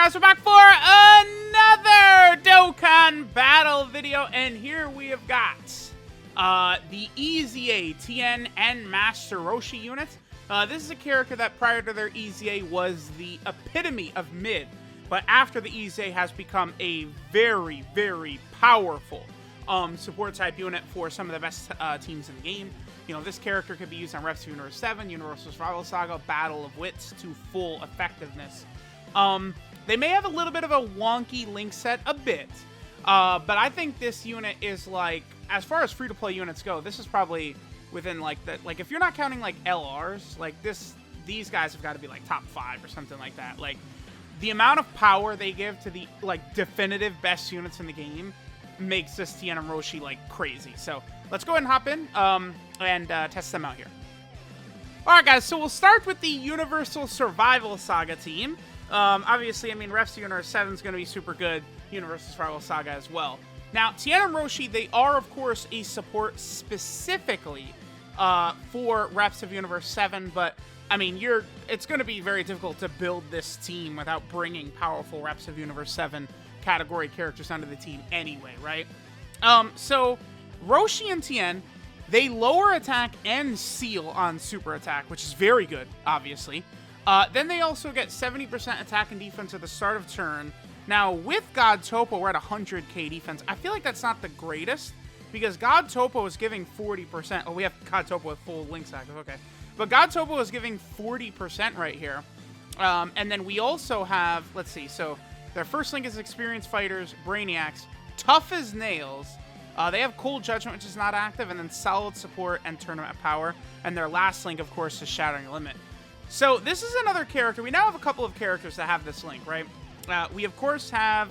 guys, we're back for another Dokkan battle video, and here we have got the EZA, Tien, and Master Roshi units. This is a character that prior to their EZA was the epitome of mid, but after the EZA has become a very, very powerful support type unit for some of the best teams in the game. You know, this character could be used on Refs Universe 7, Universal Survival Saga, Battle of Wits to full effectiveness. They may have a little bit of a wonky link set, a bit, but I think this unit is like, as far as free-to-play units go, this is probably within like the, like if you're not counting like LRs, like these guys have got to be like top 5 or something like that. Like the amount of power they give to the like definitive best units in the game makes this Tien and Roshi like crazy. So let's go ahead and hop in and test them out here. Alright guys, so we'll start with the Universal Survival Saga team. Obviously, I mean, Refs Universe 7 is going to be super good, Universal Survival Saga as well. Now, Tien and Roshi, they are, of course, a support specifically for Refs of Universe 7, but, I mean, it's going to be very difficult to build this team without bringing powerful Refs of Universe 7 category characters onto the team anyway, right? So, Roshi and Tien, they lower attack and seal on super attack, which is very good, obviously. Then they also get 70% attack and defense at the start of turn. Now, with God Topo, we're at 100k defense. I feel like that's not the greatest, because God Topo is giving 40%. Oh, we have God Topo with full link stack. Okay. But God Topo is giving 40% right here. And then we also have, let's see, so their first link is Experienced Fighters, Brainiacs, Tough as Nails. They have Cold Judgment, which is not active, and then Solid Support and Tournament Power. And their last link, of course, is Shattering Limit. So this is another character. We now have a couple of characters that have this link, right? We, of course, have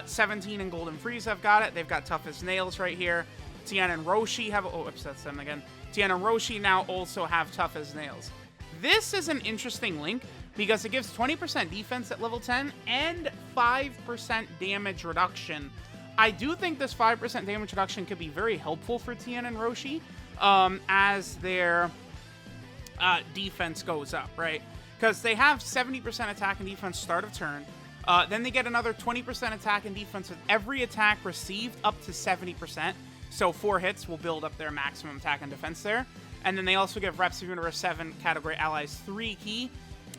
17 and Golden Frieza have got it. They've got Tough as Nails right here. Tien and Roshi have... Oh, oops, that's them again. Tien and Roshi now also have Tough as Nails. This is an interesting link because it gives 20% defense at level 10 and 5% damage reduction. I do think this 5% damage reduction could be very helpful for Tien and Roshi as their... defense goes up, right? Because they have 70% attack and defense start of turn. Then they get another 20% attack and defense with every attack received up to 70%. So 4 hits will build up their maximum attack and defense there. And then they also give Refs of Universe 7 category allies 3 key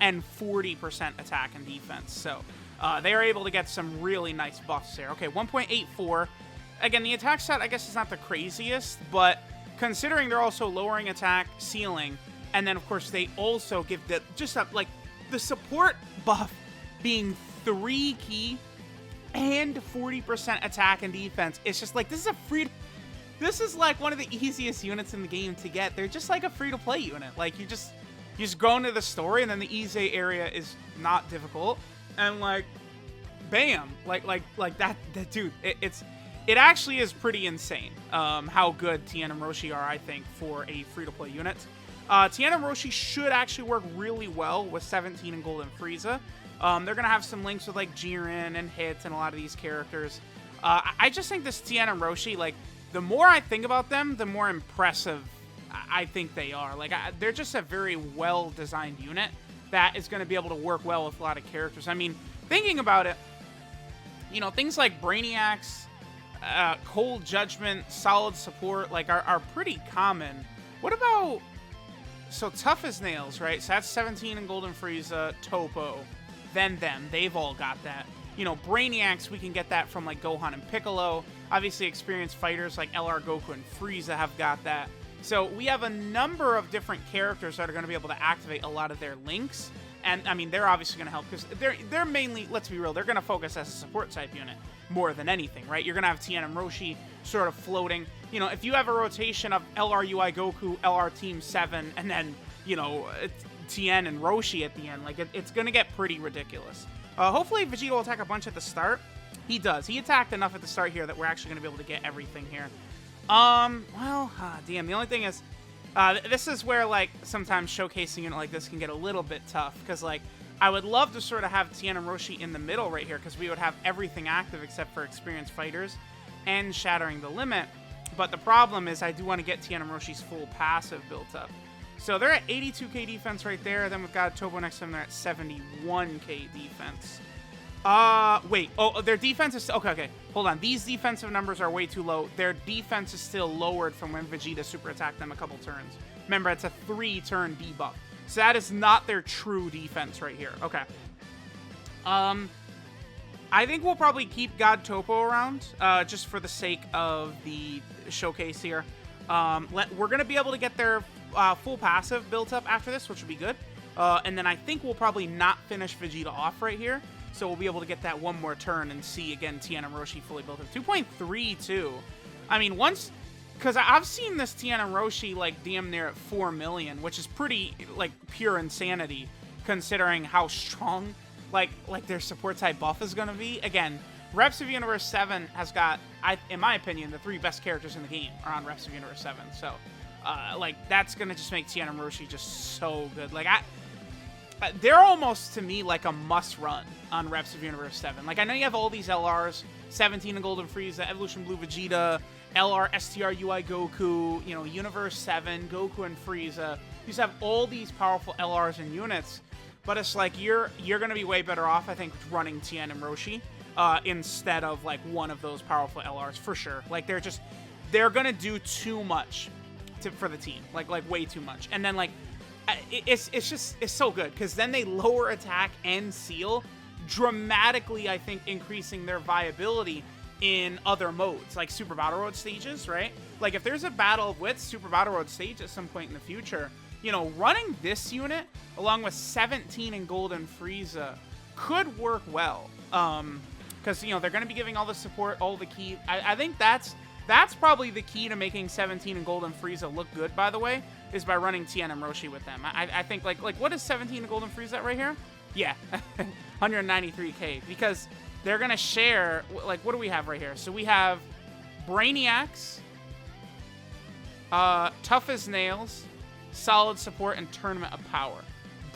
and 40% attack and defense. So they are able to get some really nice buffs there. Okay, 1.84. Again, the attack stat I guess is not the craziest, but considering they're also lowering attack, sealing, and then, of course, they also give like the support buff being 3 key and 40% attack and defense. It's just like, this is like one of the easiest units in the game to get. They're just like a free-to-play unit. Like, you just go into the story, and then the EZA area is not difficult. And, like, bam. Like that dude, it actually is pretty insane how good Tien and Roshi are, I think, for a free-to-play unit. Tien and Roshi should actually work really well with 17 and Golden Frieza. They're going to have some links with, like, Jiren and Hits and a lot of these characters. I just think this Tien and Roshi, like, the more I think about them, the more impressive I think they are. Like, they're just a very well-designed unit that is going to be able to work well with a lot of characters. I mean, thinking about it, you know, things like Brainiacs, Cold Judgment, Solid Support, like, are pretty common. What about... So Tough as Nails, right? So that's 17 and Golden Frieza, Topo, then them. They've all got that. You know, Brainiacs, we can get that from, like, Gohan and Piccolo. Obviously, experienced fighters like LR, Goku, and Frieza have got that. So we have a number of different characters that are going to be able to activate a lot of their links. And, I mean, they're obviously going to help because they're mainly, let's be real, they're going to focus as a support type unit more than anything, right? You're going to have Tien and Roshi sort of floating. You know, if you have a rotation of LR UI Goku, LR Team 7, and then, you know, Tien and Roshi at the end, like, it's going to get pretty ridiculous. Hopefully Vegeta will attack a bunch at the start. He does. He attacked enough at the start here that we're actually going to be able to get everything here. Well, damn, the only thing is, this is where, like, sometimes showcasing a unit like this can get a little bit tough, because, like, I would love to sort of have Tien and Roshi in the middle right here, because we would have everything active except for experienced fighters and Shattering the Limit. But the problem is I do want to get Tien and Roshi's full passive built up. So they're at 82k defense right there. Then we've got Topo next to them. They're at 71k defense. Wait. Oh, their defense is... Okay. Hold on. These defensive numbers are way too low. Their defense is still lowered from when Vegeta super attacked them a couple turns. Remember, it's a 3-turn debuff. So that is not their true defense right here. Okay. I think we'll probably keep God Topo around, just for the sake of the showcase here. We're going to be able to get their full passive built up after this, which would be good. And then I think we'll probably not finish Vegeta off right here. So we'll be able to get that one more turn and see, again, Tien and Roshi fully built up. 2.32. I mean, once... Because I've seen this Tien and Roshi, like, damn near at 4 million, which is pretty, like, pure insanity, considering how strong, like their support type buff is going to be. Again, Reps of Universe 7 has got, in my opinion, the 3 best characters in the game are on Reps of Universe 7. So, like, that's going to just make Tien and Roshi just so good. Like, they're almost, to me, like a must-run on Reps of Universe 7. Like, I know you have all these LRs, 17 and Golden Frieza, Evolution Blue Vegeta, LR, STR, UI Goku, you know, Universe 7, Goku and Frieza. You just have all these powerful LRs and units, but it's like you're going to be way better off, I think, running Tien and Roshi instead of, like, one of those powerful LRs, for sure. Like, they're going to do too much for the team. Like, way too much. And then, like, it's so good, because then they lower attack and seal, dramatically, I think, increasing their viability in other modes, like Super Battle Road stages, right? Like, if there's a Battle of Wits Super Battle Road stage at some point in the future, you know, running this unit along with 17 and Golden Frieza could work well. Because, you know, they're going to be giving all the support, all the key. I think that's probably the key to making 17 and Golden Frieza look good, by the way, is by running Tien and Roshi with them. I think, like, what is 17 and Golden Frieza at right here? Yeah, 193k, because they're going to share, like, what do we have right here? So we have Brainiacs, Tough as Nails, Solid Support, and Tournament of Power.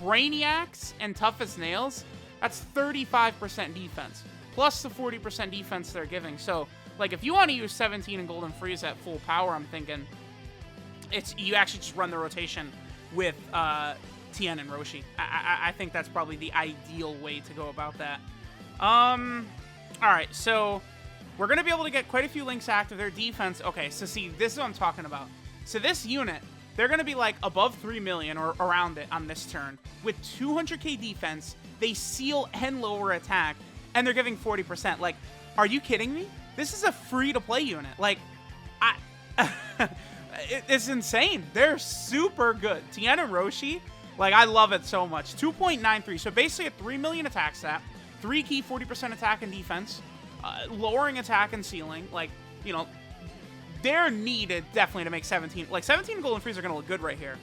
Brainiacs and Tough as Nails, that's 35% defense, plus the 40% defense they're giving. So, like, if you want to use 17 and Golden Frieza at full power, I'm thinking you actually just run the rotation with Tien and Roshi. I think that's probably the ideal way to go about that. Alright, so we're going to be able to get quite a few links active. Their defense, okay, so see, this is what I'm talking about. So this unit, they're going to be like above 3 million or around it on this turn. With 200k defense, they seal and lower attack, and they're giving 40%. Like, are you kidding me? This is a free-to-play unit. Like, it's insane. They're super good. Tien and Roshi, like, I love it so much. 2.93, so basically a 3 million attack stat. 3 key, 40% attack and defense, lowering attack and sealing. Like, you know, they're needed definitely to make 17. Like, 17 Golden Frieza are going to look good right here.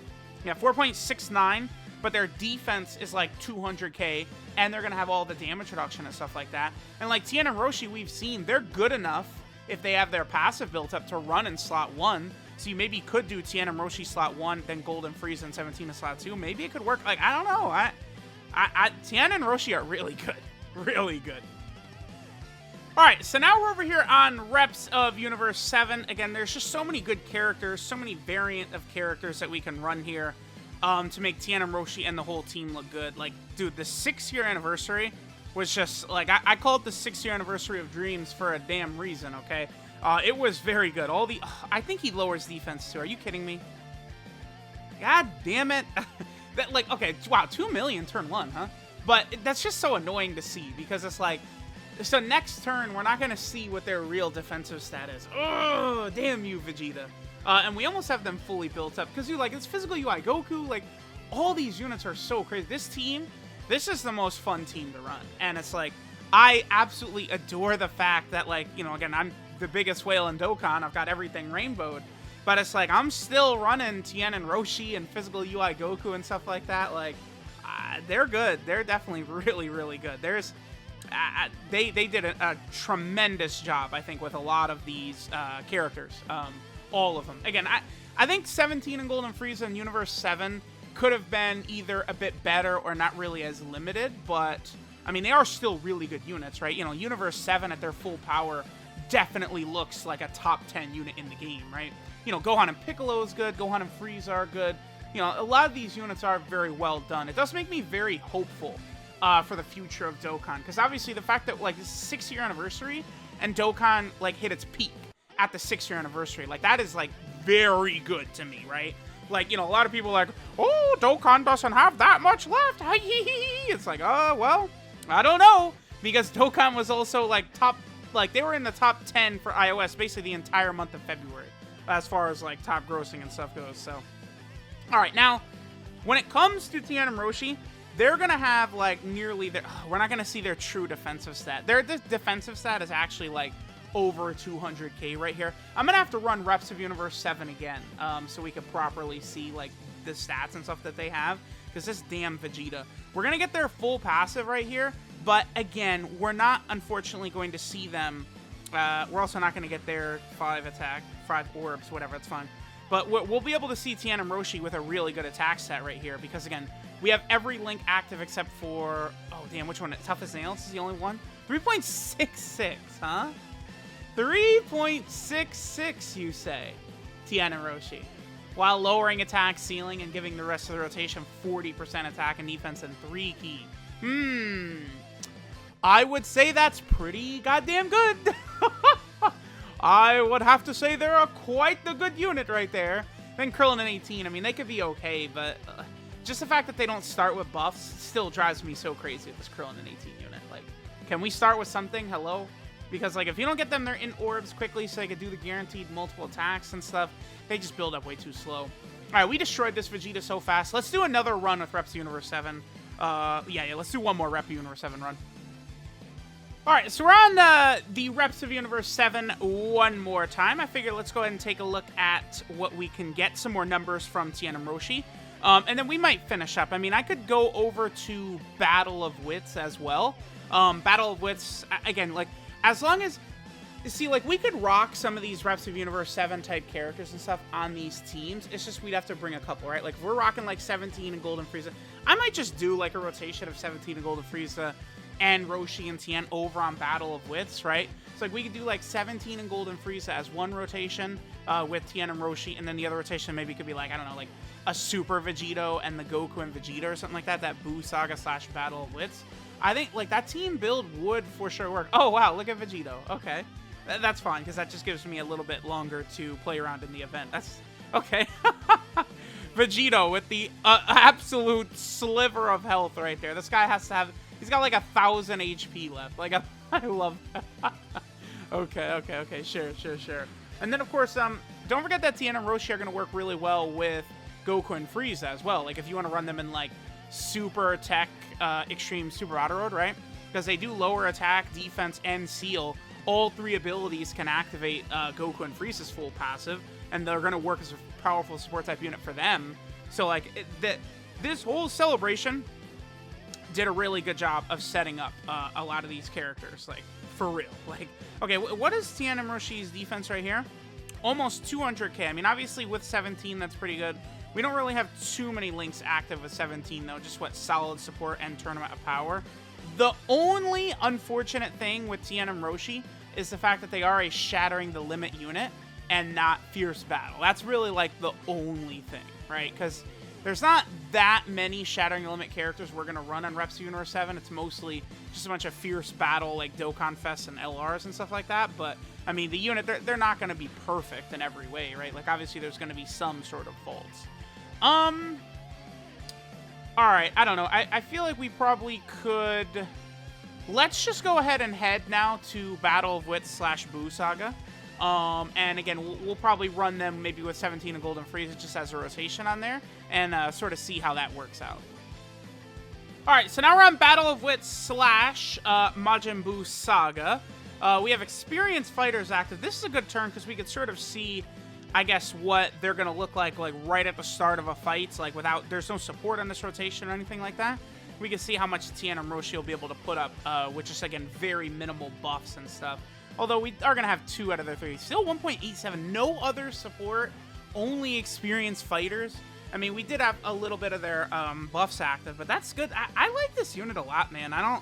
Yeah, 4.69, but their defense is like 200k, and they're going to have all the damage reduction and stuff like that. And like Tien and Roshi, we've seen, they're good enough if they have their passive built up to run in slot 1. So you maybe could do Tien and Roshi slot 1, then Golden Frieza and 17 in slot 2. Maybe it could work. Like, I don't know. Tien and Roshi are really good. Really good. Alright, so now we're over here on Reps of Universe 7. Again, there's just so many good characters, so many variant of characters that we can run here to make Tien and Roshi and the whole team look good. Like, dude, the 6-year anniversary was just, like, I call it the 6-year anniversary of Dreams for a damn reason, okay? It was very good. I think he lowers defense too. Are you kidding me? God damn it. That, like, okay, wow, 2 million turn 1, huh? But that's just so annoying to see, because it's like, so next turn, we're not going to see what their real defensive stat is. Oh, damn you, Vegeta. And we almost have them fully built up, because, like, it's physical UI Goku, like, all these units are so crazy. This team, this is the most fun team to run. And it's like, I absolutely adore the fact that, like, you know, again, I'm the biggest whale in Dokkan. I've got everything rainbowed. But it's like, I'm still running Tien and Roshi and physical UI Goku and stuff like that. Like, they're good. They're definitely really, really good. They did a tremendous job, I think, with a lot of these characters. All of them. Again, I think 17 and Golden Frieza and Universe 7 could have been either a bit better or not really as limited, but, I mean, they are still really good units, right? You know, Universe 7 at their full power definitely looks like a top 10 unit in the game, right? You know, Gohan and Piccolo is good. Gohan and Frieza are good. You know, a lot of these units are very well done. It does make me very hopeful for the future of Dokkan. Because obviously the fact that, like, this is 6-year anniversary and Dokkan, like, hit its peak at the 6-year anniversary. Like, that is, like, very good to me, right? Like, you know, a lot of people are like, oh, Dokkan doesn't have that much left. It's like, oh, well, I don't know. Because Dokkan was also, like, they were in the top 10 for iOS basically the entire month of February, as far as, like, top grossing and stuff goes, so. All right, now, when it comes to Tien and Roshi, they're going to have, like, nearly their, we're not going to see their true defensive stat. Their defensive stat is actually, like, over 200k right here. I'm gonna have to run Reps of Universe 7 again, so we can properly see, like, the stats and stuff that they have, because this damn Vegeta. We're gonna get their full passive right here, but again, we're not, unfortunately, going to see them. We're also not gonna get their 5 attack, 5 orbs, whatever, it's fine. But we'll be able to see Tien and Roshi with a really good attack stat right here, because again, we have every link active except for, oh damn, which one? Tough as Nails is the only one? 3.66, huh? 3.66, you say, Tien and Roshi, while lowering attack ceiling and giving the rest of the rotation 40% attack and defense and 3 key. I would say that's pretty goddamn good. I would have to say they're quite the good unit right there. Then Krillin and 18, I mean, they could be okay, but just the fact that they don't start with buffs still drives me so crazy with this Krillin and 18 unit. Like, can we start with something? Hello? Because, like, if you don't get them, they're in orbs quickly so they can do the guaranteed multiple attacks and stuff. They just build up way too slow. All right, we destroyed this Vegeta so fast. Let's do another run with Reps Universe 7. Yeah, let's do one more Rep Universe 7 run. All right, so we're on the Reps of Universe 7 one more time. I figure let's go ahead and take a look at what we can get, some more numbers from Tien and Roshi. And then we might finish up. I mean, I could go over to Battle of Wits as well. Battle of Wits, again, like, as long as, see, like, we could rock some of these Reps of Universe 7 type characters and stuff on these teams. It's just we'd have to bring a couple, right? Like, if we're rocking, like, 17 and Golden Frieza, I might just do, like, a rotation of 17 and Golden Frieza and Roshi and Tien over on Battle of Wits, right? So, like, we could do, like, 17 and Golden Frieza as one rotation with Tien and Roshi, and then the other rotation maybe could be, like, I don't know, like, a Super Vegito and the Goku and Vegeta or something like that, that Buu Saga / Battle of Wits. I think, like, that team build would for sure work. Oh, wow, look at Vegito. Okay. That's fine, because that just gives me a little bit longer to play around in the event. That's, okay. Vegito with the absolute sliver of health right there. This guy has to have, he's got, like, 1,000 HP left. Like, I love that. Okay, sure. And then, of course, don't forget that Tien and Roshi are going to work really well with Goku and Frieza as well. Like, if you want to run them in, like, Super Tech Extreme Super Auto Road, right? Because they do lower attack, defense, and seal. All 3 abilities can activate Goku and Frieza's full passive, and they're going to work as a powerful support type unit for them. So, like, this whole celebration did a really good job of setting up a lot of these characters, like, for real. Like, okay, what is Tien and Roshi's defense right here? Almost 200k. I mean, obviously, with 17, that's pretty good. We don't really have too many links active with 17, though. Just what solid support and tournament of power. The only unfortunate thing with Tien and Roshi is the fact that they are a Shattering the Limit unit and not Fierce Battle. That's really, like, the only thing, right? Because there's not that many Shattering the Limit characters we're going to run on Reps Universe 7. It's mostly just a bunch of Fierce Battle, like Dokkan Fest and LRs and stuff like that. But, I mean, the unit, they're not going to be perfect in every way, right? Like, obviously, there's going to be some sort of faults. Alright, I don't know. I feel like we probably could... Let's just go ahead and head now to Battle of Wits / Buu Saga. And again, we'll probably run them maybe with 17 and Golden Frieza just as a rotation on there. And sort of see how that works out. Alright, so now we're on Battle of Wits / Majin Buu Saga. We have experienced fighters active. This is a good turn because we could sort of see... I guess what they're going to look like right at the start of a fight, like without, there's no support on this rotation or anything like that. We can see how much Tien and Roshi will be able to put up, which is, again, very minimal buffs and stuff. Although we are going to have 2 out of their 3. Still 1.87, no other support, only experienced fighters. I mean, we did have a little bit of their buffs active, but that's good. I like this unit a lot, man. I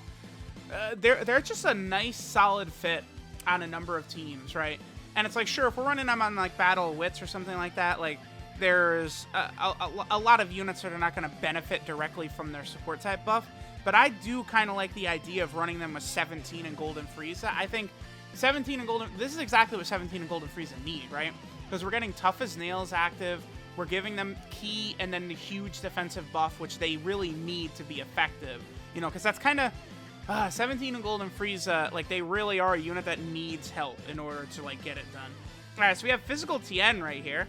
don't, they're just a nice, solid fit on a number of teams, right? And it's like, sure, if we're running them on, like, Battle of Wits or something like that, like, there's a lot of units that are not going to benefit directly from their support type buff. but I do kind of like the idea of running them with 17 and Golden Frieza. I think 17 and Golden... This is exactly what 17 and Golden Frieza need, right? Because we're getting Tough as Nails active, we're giving them Ki, and then the huge defensive buff, which they really need to be effective. You know, because that's kind of... 17 and Golden Frieza, like, they really are a unit that needs help in order to, like, get it done. Alright, so we have Physical Tien right here.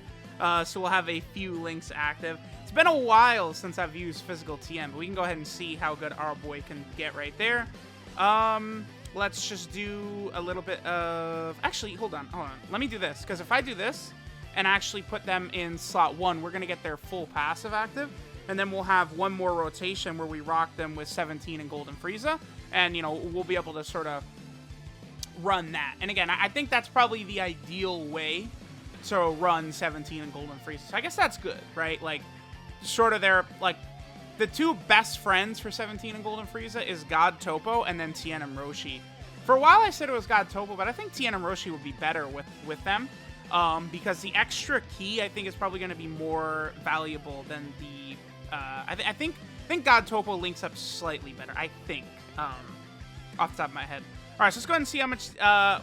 So we'll have a few links active. It's been a while since I've used Physical Tien, but we can go ahead and see how good our boy can get right there. Let's just do a little bit of... Actually, hold on. Let me do this, because if I do this and actually put them in slot 1, we're going to get their full passive active, and then we'll have one more rotation where we rock them with 17 and Golden Frieza, and, you know, we'll be able to sort of run that. And again, I think that's probably the ideal way to run 17 and Golden Frieza. So I guess that's good, right? Like, sort of their, like, the two best friends for 17 and Golden Frieza is God Topo and then Tien and Roshi. For a while I said it was God Topo, but I think Tien and Roshi would be better with them. Because the extra Ki, I think, is probably going to be more valuable than the... I think God Topo links up slightly better, I think. Off the top of my head. Alright, so let's go ahead and see how much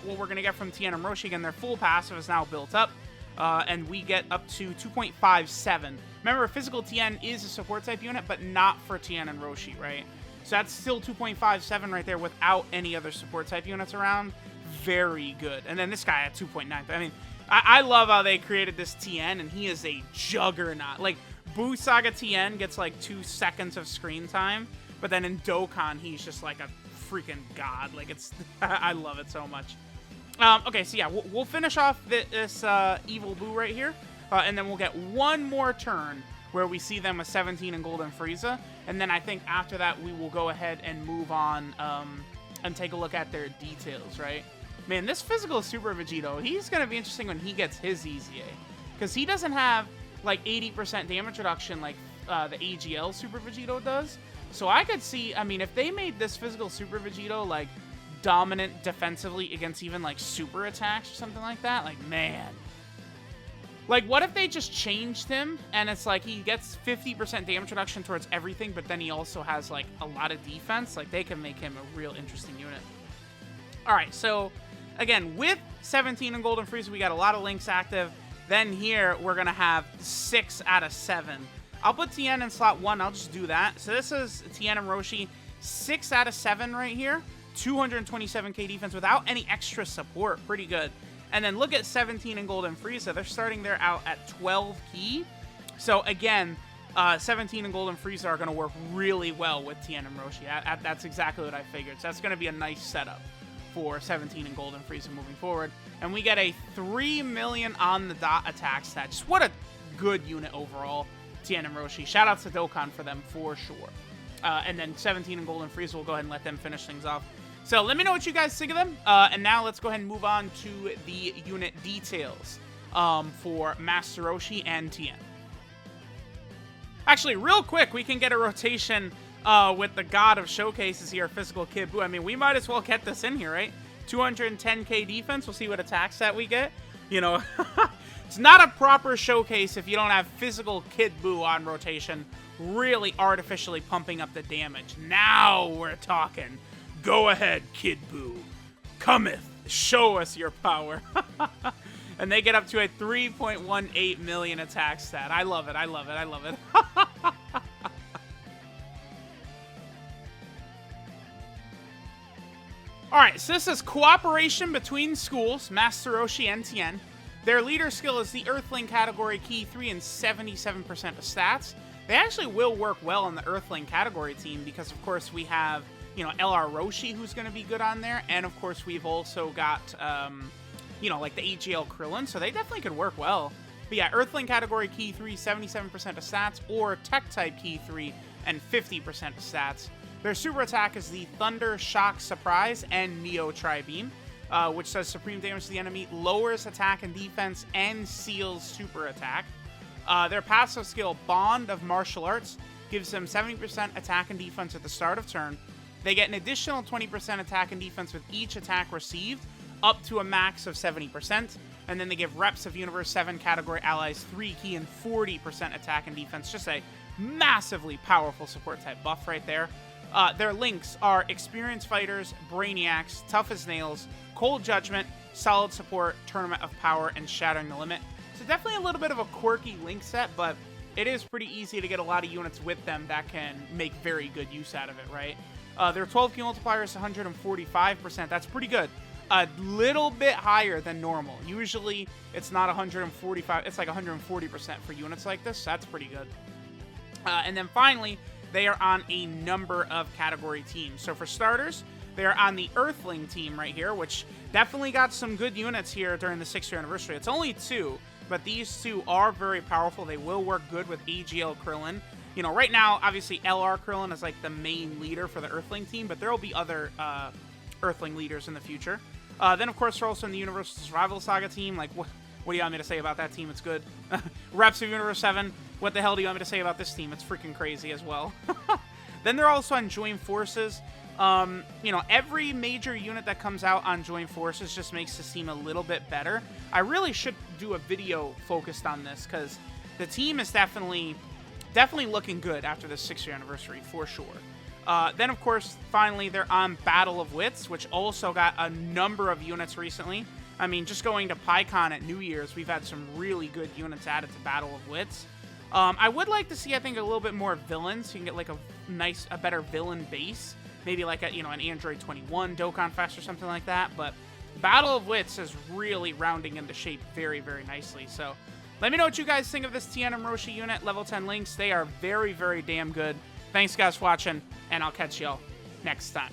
what we're going to get from Tien and Roshi. Again, their full passive is now built up. And we get up to 2.57. Remember, Physical Tien is a support type unit, but not for Tien and Roshi, right? So that's still 2.57 right there without any other support type units around. Very good. And then this guy at 2.9. I mean, I love how they created this Tien, and he is a juggernaut. Like, Buu Saga Tien gets like 2 seconds of screen time, but then in Dokkan, he's just like a freaking god. Like, it's... I love it so much. Okay, so yeah, we'll finish off this Evil Buu right here, and then we'll get one more turn where we see them with 17 and Golden Frieza, and then I think after that we will go ahead and move on and take a look at their details, right? Man, this physical Super Vegito, he's going to be interesting when he gets his EZA, because he doesn't have, like, 80% damage reduction like the AGL Super Vegito does, so I could see, I mean, if they made this physical Super Vegito, like, dominant defensively against even, like, super attacks or something like that, like, man. Like, what if they just changed him, and it's like he gets 50% damage reduction towards everything, but then he also has, like, a lot of defense? Like, they can make him a real interesting unit. Alright, so, again, with 17 and Golden Frieza, we got a lot of links active. Then here, we're going to have 6 out of 7. I'll put Tien in slot 1, I'll just do that. So this is Tien and Roshi, 6 out of 7 right here. 227k defense without any extra support. Pretty good. And then look at 17 and Golden Frieza. They're starting there out at 12 Ki. So again, 17 and Golden Frieza are going to work really well with Tien and Roshi. That's exactly what I figured. So that's going to be a nice setup for 17 and Golden Frieza moving forward. And we get a 3 million on the dot attack stat. Just what a good unit overall, Tien and Roshi. Shout out to Dokkan for them for sure. And then 17 and Golden Frieza, we'll go ahead and let them finish things off. So let me know what you guys think of them. And now let's go ahead and move on to the unit details for Master Roshi and Tien. Actually, real quick, we can get a rotation with the god of showcases here, Physical Kid Buu. I mean, we might as well get this in here, right? 210k defense. We'll see what attack stat we get. You know, it's not a proper showcase if you don't have Physical Kid Buu on rotation, really artificially pumping up the damage. Now we're talking. Go ahead, Kid Buu. Cometh. Show us your power. And they get up to a 3.18 million attack stat. I love it. I love it. I love it. Alright, so this is cooperation between schools, Master Roshi and Tien. Their leader skill is the Earthling category Ki 3 and 77% of stats. They actually will work well on the Earthling category team because, of course, we have, you know, LR Roshi, who's going to be good on there. And, of course, we've also got, you know, like the AGL Krillin. So they definitely could work well. But, yeah, Earthling category Ki 3, 77% of stats. Or Tech-type Ki 3 and 50% of stats. Their super attack is the Thunder, Shock, Surprise, and Neo Tri-Beam, which does supreme damage to the enemy, lowers attack and defense, and seals super attack. Their passive skill, Bond of Martial Arts, gives them 70% attack and defense at the start of turn. They get an additional 20% attack and defense with each attack received, up to a max of 70%. And then they give Reps of Universe 7 category allies 3 Ki and 40% attack and defense. Just a massively powerful support type buff right there. Their links are Experienced Fighters, Brainiacs, Tough as Nails, Cold Judgment, Solid Support, Tournament of Power, and Shattering the Limit. So definitely a little bit of a quirky link set, but it is pretty easy to get a lot of units with them that can make very good use out of it, right? Their 12 key multiplier is 145%. That's pretty good. A little bit higher than normal. Usually, it's not 145. It's like 140% for units like this. So that's pretty good. And then finally, they are on a number of category teams. So for starters, they are on the Earthling team right here, which definitely got some good units here during the 6th year anniversary. It's only 2, but these 2 are very powerful. They will work good with AGL Krillin. You know, right now, obviously, LR Krillin is like the main leader for the Earthling team, but there will be other Earthling leaders in the future. Then, of course, they're also in the Universal Survival Saga team. Like, what do you want me to say about that team? It's good. Reps of Universe 7. What the hell do you want me to say about this team? It's freaking crazy as well. Then they're also on Joint Forces. You know, every major unit that comes out on Joint Forces just makes this team a little bit better. I really should do a video focused on this because the team is definitely looking good after the 6th year anniversary, for sure. Then, of course, finally, they're on Battle of Wits, which also got a number of units recently. I mean, just going to PyCon at New Year's, we've had some really good units added to Battle of Wits. I would like to see, I think, a little bit more villains, so you can get, like, a better villain base. Maybe, like, an Android 21 Dokkan Fest or something like that. But Battle of Wits is really rounding into shape very, very nicely. So, let me know what you guys think of this Tien and Roshi unit. Level 10 links, they are very, very damn good. Thanks, guys, for watching, and I'll catch y'all next time.